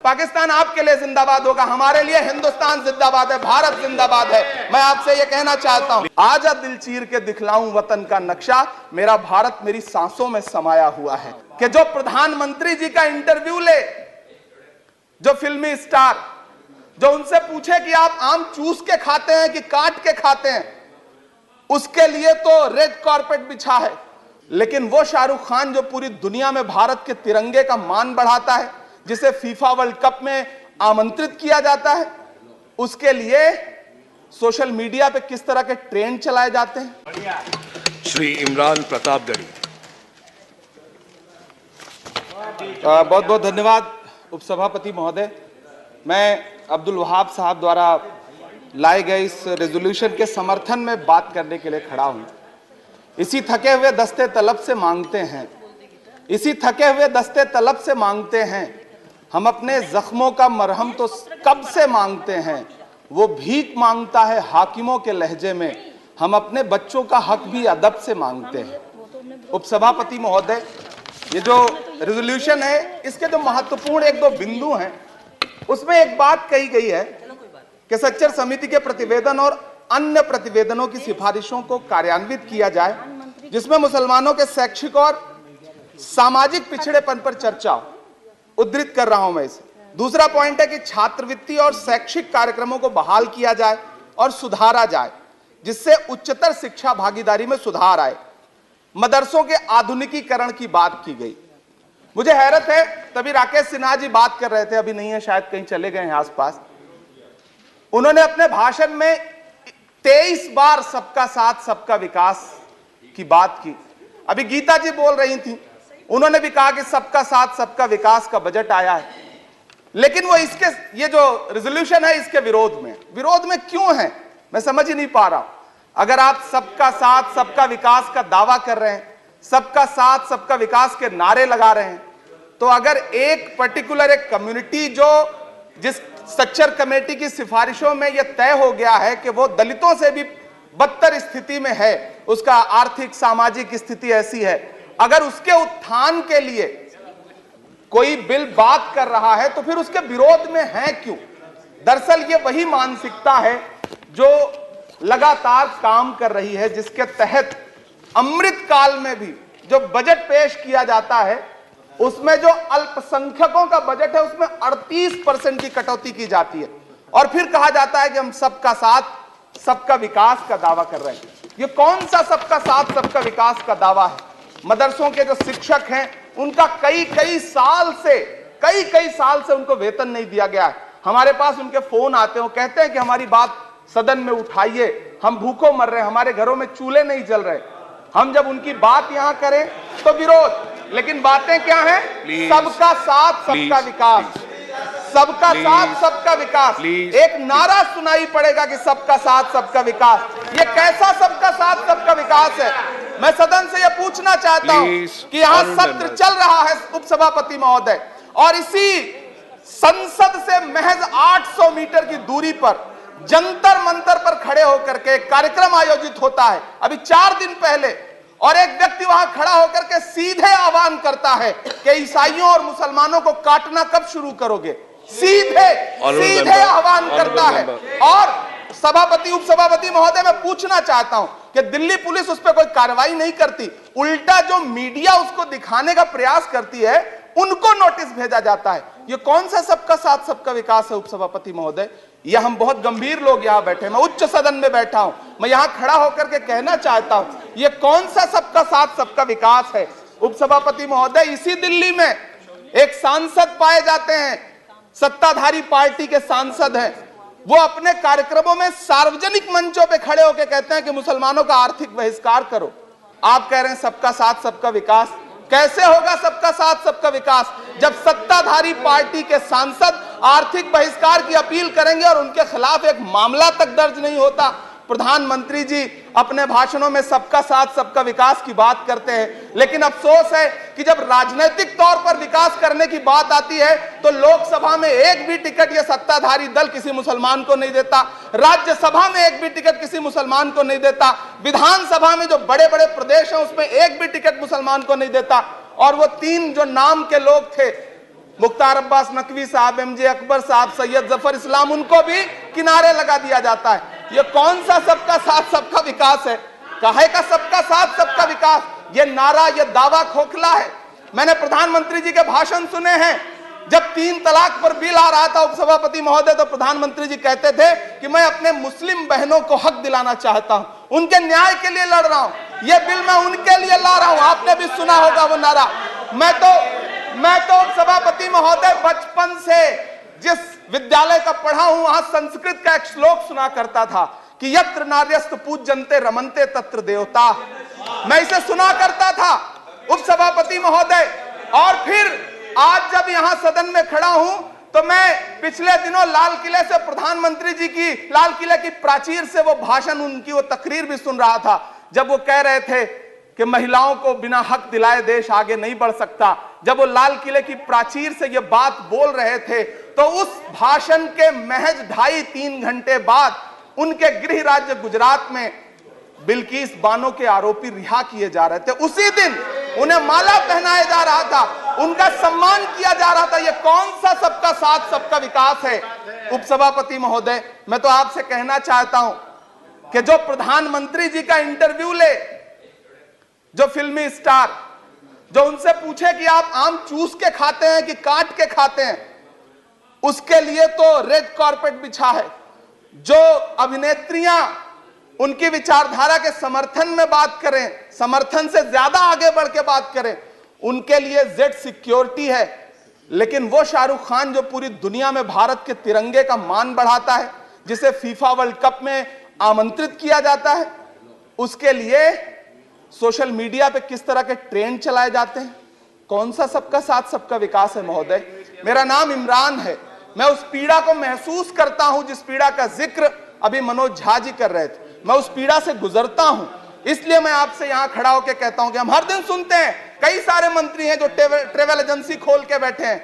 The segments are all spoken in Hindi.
पाकिस्तान आपके लिए जिंदाबाद होगा, हमारे लिए हिंदुस्तान जिंदाबाद है, भारत जिंदाबाद है। मैं आपसे ये कहना चाहता हूं, आजा दिल चीर के दिखलाऊं वतन का नक्शा, मेरा भारत मेरी सांसों में समाया हुआ है। कि जो प्रधानमंत्री जी का इंटरव्यू ले, जो फिल्मी स्टार, जो उनसे पूछे कि आप आम चूस के खाते हैं कि काट के खाते हैं, उसके लिए तो रेड कारपेट बिछा है। लेकिन वो शाहरुख खान जो पूरी दुनिया में भारत के तिरंगे का मान बढ़ाता है, जिसे फीफा वर्ल्ड कप में आमंत्रित किया जाता है, उसके लिए सोशल मीडिया पे किस तरह के ट्रेंड चलाए जाते हैं। श्री इमरान प्रतापगढ़ी। बहुत बहुत धन्यवाद उपसभापति महोदय। मैं अब्दुल वहाब साहब द्वारा लाए गए इस रेजोल्यूशन के समर्थन में बात करने के लिए खड़ा हूं। इसी थके हुए दस्ते तलब से मांगते हैं, इसी थके हुए दस्ते तलब से मांगते हैं, हम अपने जख्मों का मरहम तो कब से मांगते हैं, वो भीख मांगता है हाकिमों के लहजे में, हम अपने बच्चों का हक भी अदब से मांगते हैं। उपसभापति महोदय, ये जो रेजोल्यूशन है, इसके जो महत्वपूर्ण एक दो बिंदु हैं, उसमें एक बात कही गई है कि सच्चर समिति के प्रतिवेदन और अन्य प्रतिवेदनों की सिफारिशों को कार्यान्वित किया जाए, जिसमें मुसलमानों के शैक्षिक और सामाजिक पिछड़ेपन पर चर्चा हो। उद्धृत कर रहा हूं मैं इसे। दूसरा पॉइंट है कि छात्रवृत्ति और शैक्षिक कार्यक्रमों को बहाल किया जाए और सुधारा जाए, जिससे उच्चतर शिक्षा भागीदारी में सुधार आए। मदरसों के आधुनिकीकरण की बात की गई। मुझे हैरत है, तभी राकेश सिन्हा जी बात कर रहे थे, अभी नहीं है शायद, कहीं चले गए हैं आसपास। उन्होंने अपने भाषण में 23 बार सबका साथ सबका विकास की बात की। अभी गीता जी बोल रही थी, उन्होंने भी कहा कि सबका साथ सबका विकास का बजट आया है, लेकिन वो इसके, ये जो रेजोल्यूशन है, इसके विरोध में क्यों है, मैं समझ ही नहीं पा रहा हूं। अगर आप सबका साथ सबका विकास का दावा कर रहे हैं, सबका साथ सबका विकास के नारे लगा रहे हैं, तो अगर एक पर्टिकुलर एक कम्युनिटी जो जिस सच्चर कमेटी की सिफारिशों में यह तय हो गया है कि वो दलितों से भी बदतर स्थिति में है, उसका आर्थिक सामाजिक स्थिति ऐसी है, अगर उसके उत्थान के लिए कोई बिल बात कर रहा है तो फिर उसके विरोध में है क्यों? दरअसल ये वही मानसिकता है जो लगातार काम कर रही है, जिसके तहत अमृत काल में भी जो बजट पेश किया जाता है, उसमें जो अल्पसंख्यकों का बजट है उसमें 38% की कटौती की जाती है, और फिर कहा जाता है कि हम सबका साथ सबका विकास का दावा कर रहे हैं। ये कौन सा सबका साथ सबका विकास का दावा है? मदरसों के जो शिक्षक हैं, उनका कई साल से उनको वेतन नहीं दिया गया है। हमारे पास उनके फोन आते हैं, कहते हैं कि हमारी बात सदन में उठाइए, हम भूखों मर रहे हैं, हमारे घरों में चूल्हे नहीं जल रहे। हम जब उनकी बात यहां करें तो विरोध, लेकिन बातें क्या हैं? सबका साथ सबका विकास, सबका साथ सबका विकास। एक नारा सुनाई पड़ेगा कि सबका साथ सबका विकास। ये कैसा सबका साथ सबका विकास है? मैं सदन से यह पूछना चाहता हूं कि यहां सत्र चल रहा है उपसभापति महोदय, और इसी संसद से महज 800 मीटर की दूरी पर जंतर मंतर पर खड़े होकर के कार्यक्रम आयोजित होता है अभी 4 दिन पहले, और एक व्यक्ति वहां खड़ा होकर के सीधे आह्वान करता है कि ईसाइयों और मुसलमानों को काटना कब शुरू करोगे। सीधे आह्वान करता है। और सभापति उपसभापति महोदय, मैं पूछना चाहता हूं कि दिल्ली पुलिस उस पर कोई कार्रवाई नहीं करती, उल्टा जो मीडिया उसको दिखाने का प्रयास करती है उनको नोटिस भेजा जाता है। ये कौन सा सबका साथ सबका विकास है उपसभापति महोदय? यह हम बहुत गंभीर लोग यहां बैठे, मैं उच्च सदन में बैठा हूं, मैं यहां खड़ा होकर के कहना चाहता हूं, यह कौन सा सबका साथ सबका विकास है? उपसभापति महोदय, इसी दिल्ली में एक सांसद पाए जाते हैं, सत्ताधारी पार्टी के सांसद हैं, वो अपने कार्यक्रमों में सार्वजनिक मंचों पे खड़े होकर कहते हैं कि मुसलमानों का आर्थिक बहिष्कार करो। आप कह रहे हैं सबका साथ सबका विकास। कैसे होगा सबका साथ सबका विकास जब सत्ताधारी पार्टी के सांसद आर्थिक बहिष्कार की अपील करेंगे और उनके खिलाफ एक मामला तक दर्ज नहीं होता? प्रधानमंत्री जी अपने भाषणों में सबका साथ सबका विकास की बात करते हैं, लेकिन अफसोस है कि जब राजनीतिक तौर पर विकास करने की बात आती है तो लोकसभा में एक भी टिकट ये सत्ताधारी दल किसी मुसलमान को नहीं देता, राज्यसभा में एक भी टिकट किसी मुसलमान को नहीं देता, विधानसभा में जो बड़े बड़े प्रदेश हैं उसमें एक भी टिकट मुसलमान को नहीं देता। और वो 3 जो नाम के लोग थे मुख्तार अब्बास नकवी साहब, एमजे अकबर साहब, सैयद जफर इस्लाम, उनको भी किनारे लगा दिया जाता है। ये कौन सा सबका साथ सबका विकास है? काहे का सबका साथ सबका विकास? ये नारा, ये दावा खोखला है। मैंने प्रधानमंत्री जी के भाषण सुने हैं। जब 3 तलाक पर बिल आ रहा था उपसभापति महोदय, तो प्रधानमंत्री जी कहते थे कि मैं अपने मुस्लिम बहनों को हक दिलाना चाहता हूं, उनके न्याय के लिए लड़ रहा हूं, ये बिल मैं उनके लिए ला रहा हूं। आपने भी सुना होगा वो नारा। मैं तो उपसभापति महोदय बचपन से जिस विद्यालय का पढ़ा हूं, वहां संस्कृत का एक श्लोक सुना करता था कि यत्र नार्यस्त पूज्यन्ते रमन्ते तत्र देवता। मैं इसे सुना करता था उपसभापति महोदय। और फिर आज जब यहां सदन में खड़ा हूं, तो मैं पिछले दिनों लाल किले से प्रधानमंत्री जी की, लाल किले की प्राचीर से वो भाषण, उनकी वो तकरीर भी सुन रहा था, जब वो कह रहे थे कि महिलाओं को बिना हक दिलाए देश आगे नहीं बढ़ सकता। जब वो लाल किले की प्राचीर से ये बात बोल रहे थे, तो उस भाषण के महज 2.5-3 घंटे बाद उनके गृह राज्य गुजरात में बिल्किस बानो के आरोपी रिहा किए जा रहे थे। उसी दिन उन्हें माला पहनाया जा रहा था, उनका सम्मान किया जा रहा था। ये कौन सा सबका साथ सबका विकास है? उपसभापति महोदय, मैं तो आपसे कहना चाहता हूं कि जो प्रधानमंत्री जी का इंटरव्यू ले, जो फिल्मी स्टार, जो उनसे पूछे कि आप आम चूस के खाते हैं कि काट के खाते हैं, उसके लिए तो रेड कारपेट बिछा है। जो अभिनेत्रियां उनकी विचारधारा के समर्थन में बात करें, समर्थन से ज्यादा आगे बढ़ के बात करें, उनके लिए जेड सिक्योरिटी है। लेकिन वो शाहरुख खान जो पूरी दुनिया में भारत के तिरंगे का मान बढ़ाता है, जिसे फीफा वर्ल्ड कप में आमंत्रित किया जाता है, उसके लिए सोशल मीडिया पे किस तरह के ट्रेंड चलाए जाते हैं? कौन सा सबका साथ सबका विकास है महोदय? मेरा नाम इमरान है। मैं उस पीड़ा को महसूस करता हूं जिस पीड़ा का जिक्र अभी मनोज झा जी कर रहे थे। मैं उस पीड़ा से गुजरता हूं, इसलिए मैं आपसे यहां खड़ा होकर कहता हूं कि हम हर दिन सुनते हैं, कई सारे मंत्री हैं जो ट्रेवल एजेंसी खोल के बैठे हैं,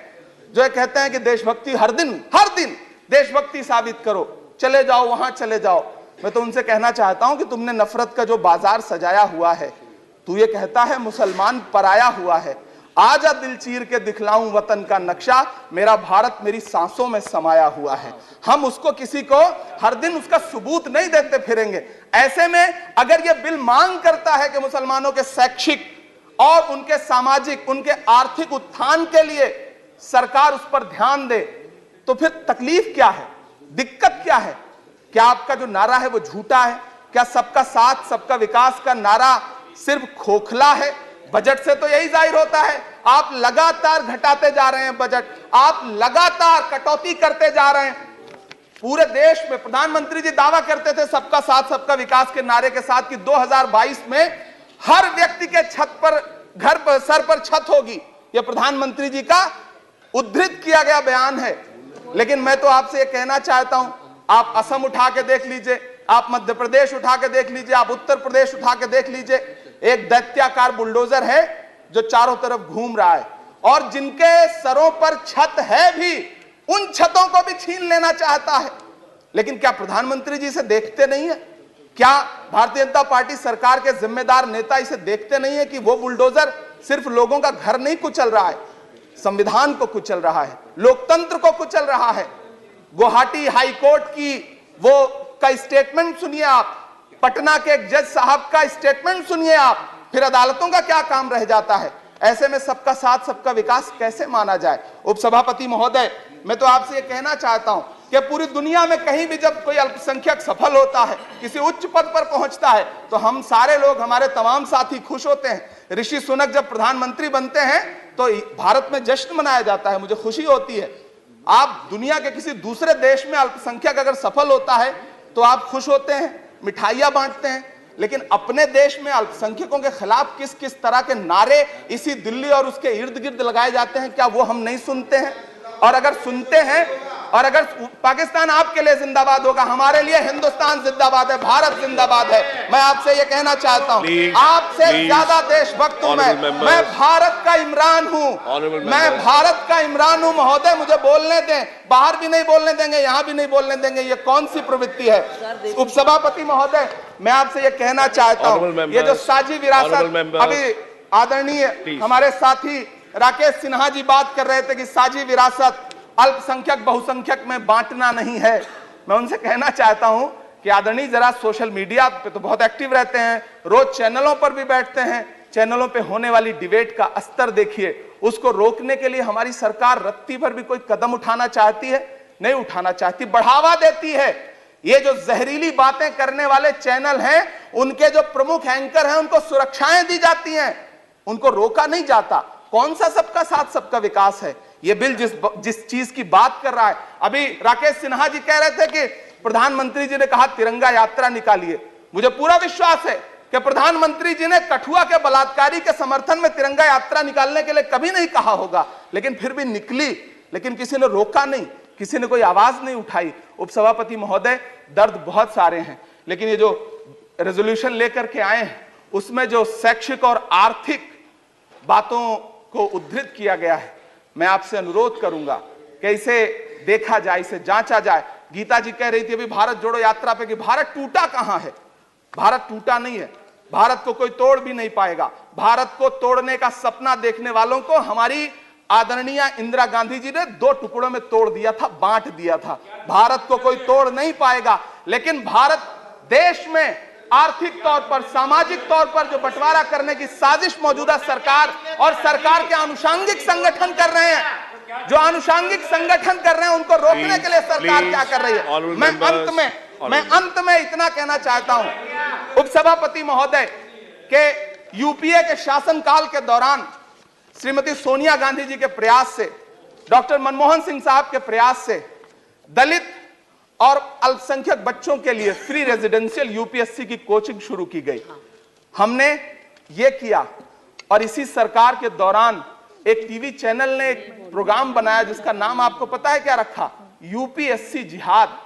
जो कहते हैं कि देशभक्ति हर दिन देशभक्ति साबित करो, चले जाओ वहां चले जाओ। मैं तो उनसे कहना चाहता हूं कि तुमने नफरत का जो बाजार सजाया हुआ है, तू ये कहता है मुसलमान पराया हुआ है, आजा दिल चीर के दिखलाऊं वतन का नक्शा, मेरा भारत मेरी सांसों में समाया हुआ है। हम उसको किसी को हर दिन उसका सबूत नहीं देते फिरेंगे। ऐसे में अगर ये बिल मांग करता है कि मुसलमानों के शैक्षिक और उनके सामाजिक, उनके आर्थिक उत्थान के लिए सरकार उस पर ध्यान दे, तो फिर तकलीफ क्या है, दिक्कत क्या है? क्या आपका जो नारा है वो झूठा है? क्या सबका साथ सबका विकास का नारा सिर्फ खोखला है? बजट से तो यही जाहिर होता है, आप लगातार घटाते जा रहे हैं बजट, आप लगातार कटौती करते जा रहे हैं। पूरे देश में प्रधानमंत्री जी दावा करते थे सबका साथ सबका विकास के नारे के साथ कि 2022 में हर व्यक्ति के छत पर, घर पर, सर पर छत होगी। यह प्रधानमंत्री जी का उद्धृत किया गया बयान है। लेकिन मैं तो आपसे यह कहना चाहता हूं, आप असम उठा के देख लीजिए, आप मध्य प्रदेश उठा के देख लीजिए, आप उत्तर प्रदेश उठा के देख लीजिए, एक दैत्याकार बुलडोजर है जो चारों तरफ घूम रहा है, और जिनके सरों पर छत है भी, उन छतों को भी छीन लेना चाहता है। लेकिन क्या प्रधानमंत्री जी इसे देखते नहीं है? क्या भारतीय जनता पार्टी सरकार के जिम्मेदार नेता इसे देखते नहीं है कि वो बुलडोजर सिर्फ लोगों का घर नहीं कुचल रहा है, संविधान को कुचल रहा है, लोकतंत्र को कुचल रहा है। गुवाहाटी हाईकोर्ट की वो का स्टेटमेंट सुनिए आप, पटना के एक जज साहब का स्टेटमेंट सुनिए आप, फिर अदालतों का क्या काम रह जाता है? ऐसे में सबका साथ सबका विकास कैसे माना जाए? उपसभापति महोदय, मैं तो आपसे ये कहना चाहता हूं कि पूरी दुनिया में कहीं भी जब कोई अल्पसंख्यक सफल होता है, किसी उच्च पद पर पहुंचता है, तो हम सारे लोग, हमारे तमाम साथी खुश होते हैं। ऋषि सुनक जब प्रधानमंत्री बनते हैं तो भारत में जश्न मनाया जाता है, मुझे खुशी होती है। आप दुनिया के किसी दूसरे देश में अल्पसंख्यक अगर सफल होता है तो आप खुश होते हैं, मिठाइयां बांटते हैं। लेकिन अपने देश में अल्पसंख्यकों के खिलाफ किस किस तरह के नारे इसी दिल्ली और उसके इर्द गिर्द लगाए जाते हैं, क्या वो हम नहीं सुनते हैं? और अगर सुनते हैं, और अगर पाकिस्तान आपके लिए जिंदाबाद होगा, हमारे लिए हिंदुस्तान जिंदाबाद है, भारत जिंदाबाद है। मैं आपसे ये कहना चाहता हूं, आपसे ज्यादा देशभक्त हूं मैं भारत का इमरान हूं, मैं भारत का इमरान हूं। महोदय, मुझे बोलने दें, बाहर भी नहीं बोलने देंगे, यहां भी नहीं बोलने देंगे। ये कौन सी प्रवृत्ति है? उपसभापति महोदय, मैं आपसे ये कहना चाहता हूं, ये जो साझी विरासत, अभी आदरणीय हमारे साथी राकेश सिन्हा जी बात कर रहे थे कि साझी विरासत अल्पसंख्यक बहुसंख्यक में बांटना नहीं है। मैं उनसे कहना चाहता हूं कि आदरणीय जरा सोशल मीडिया पे तो बहुत एक्टिव रहते हैं, रोज चैनलों पर भी बैठते हैं, चैनलों पे होने वाली डिबेट का स्तर देखिए। उसको रोकने के लिए हमारी सरकार रत्ती भर भी कोई कदम उठाना चाहती है? नहीं उठाना चाहती, बढ़ावा देती है। ये जो जहरीली बातें करने वाले चैनल हैं, उनके जो प्रमुख एंकर हैं, उनको सुरक्षाएं दी जाती हैं, उनको रोका नहीं जाता। कौन सा सबका साथ सबका विकास है? ये बिल जिस चीज की बात कर रहा है, अभी राकेश सिन्हा जी कह रहे थे कि प्रधानमंत्री जी ने कहा तिरंगा यात्रा निकालिए। मुझे पूरा विश्वास है कि प्रधानमंत्री जी ने कठुआ के बलात्कारी के समर्थन में तिरंगा यात्रा निकालने के लिए कभी नहीं कहा होगा, लेकिन फिर भी निकली, लेकिन किसी ने रोका नहीं, किसी ने कोई आवाज नहीं उठाई। उपसभापति महोदय, दर्द बहुत सारे हैं, लेकिन ये जो रेजोल्यूशन लेकर के आए हैं उसमें जो शैक्षिक और आर्थिक बातों को उद्धृत किया गया है, मैं आपसे अनुरोध करूंगा कि इसे देखा जाए, इसे जांचा जाए। गीता जी कह रही थी अभी भारत जोड़ो यात्रा पे कि भारत टूटा कहां है? भारत टूटा नहीं है, भारत को कोई तोड़ भी नहीं पाएगा। भारत को तोड़ने का सपना देखने वालों को हमारी आदरणीय इंदिरा गांधी जी ने 2 टुकड़ों में तोड़ दिया था, बांट दिया था। भारत को कोई तोड़ नहीं पाएगा, लेकिन भारत देश में आर्थिक तौर पर, सामाजिक तौर पर जो बंटवारा करने की साजिश मौजूदा सरकार और सरकार के आनुषंगिक संगठन कर रहे हैं, जो आनुषंगिक संगठन कर रहे हैं, उनको रोकने के लिए सरकार क्या कर रही है? मैं अंत में इतना कहना चाहता हूं उपसभापति महोदय के यूपीए के शासनकाल के दौरान श्रीमती सोनिया गांधी जी के प्रयास से, डॉक्टर मनमोहन सिंह साहब के प्रयास से दलित और अल्पसंख्यक बच्चों के लिए फ्री रेजिडेंशियल यूपीएससी की कोचिंग शुरू की गई। हमने ये किया, और इसी सरकार के दौरान एक टीवी चैनल ने एक प्रोग्राम बनाया जिसका नाम आपको पता है क्या रखा? यूपीएससी जिहाद।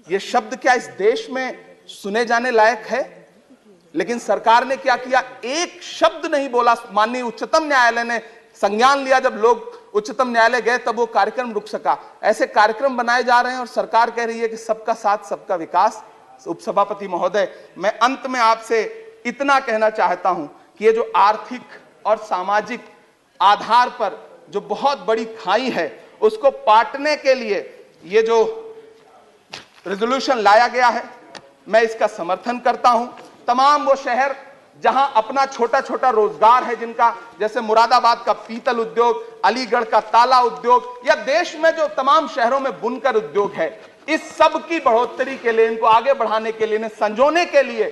ये शब्द क्या इस देश में सुने जाने लायक है? लेकिन सरकार ने क्या किया? एक शब्द नहीं बोला। माननीय उच्चतम न्यायालय ने संज्ञान लिया, जब लोग उच्चतम न्यायालय गए तब वो कार्यक्रम रुक सका। ऐसे कार्यक्रम बनाए जा रहे हैं और सरकार कह रही है कि सबका साथ सबका विकास। उपसभापति महोदय, मैं अंत में आपसे इतना कहना चाहता हूं कि ये जो आर्थिक और सामाजिक आधार पर जो बहुत बड़ी खाई है, उसको पाटने के लिए ये जो रेजोल्यूशन लाया गया है, मैं इसका समर्थन करता हूं। तमाम वो शहर जहां अपना छोटा छोटा रोजगार है, जिनका जैसे मुरादाबाद का पीतल उद्योग, अलीगढ़ का ताला उद्योग, या देश में जो तमाम शहरों में बुनकर उद्योग है, इस सब की बढ़ोतरी के लिए, इनको आगे बढ़ाने के लिए, इन्हें संजोने के लिए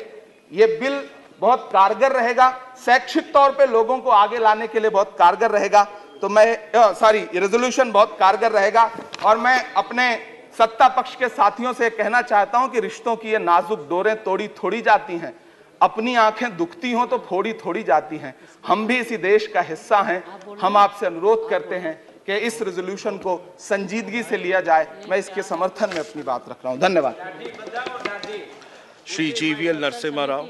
ये बिल बहुत कारगर रहेगा। शैक्षिक तौर पे लोगों को आगे लाने के लिए बहुत कारगर रहेगा। तो मैं ये रेजोल्यूशन बहुत कारगर रहेगा। और मैं अपने सत्ता पक्ष के साथियों से कहना चाहता हूं कि रिश्तों की ये नाजुक डोरें तोड़ी थोड़ी जाती हैं, अपनी आंखें दुखती हों तो फोड़ी थोड़ी जाती हैं। हम भी इसी देश का हिस्सा हैं। हम आपसे अनुरोध करते हैं कि इस रेजोल्यूशन को संजीदगी से लिया जाए। मैं इसके समर्थन में अपनी बात रख रहा हूं। धन्यवाद। श्री जीवीएल नरसिम्हा राव।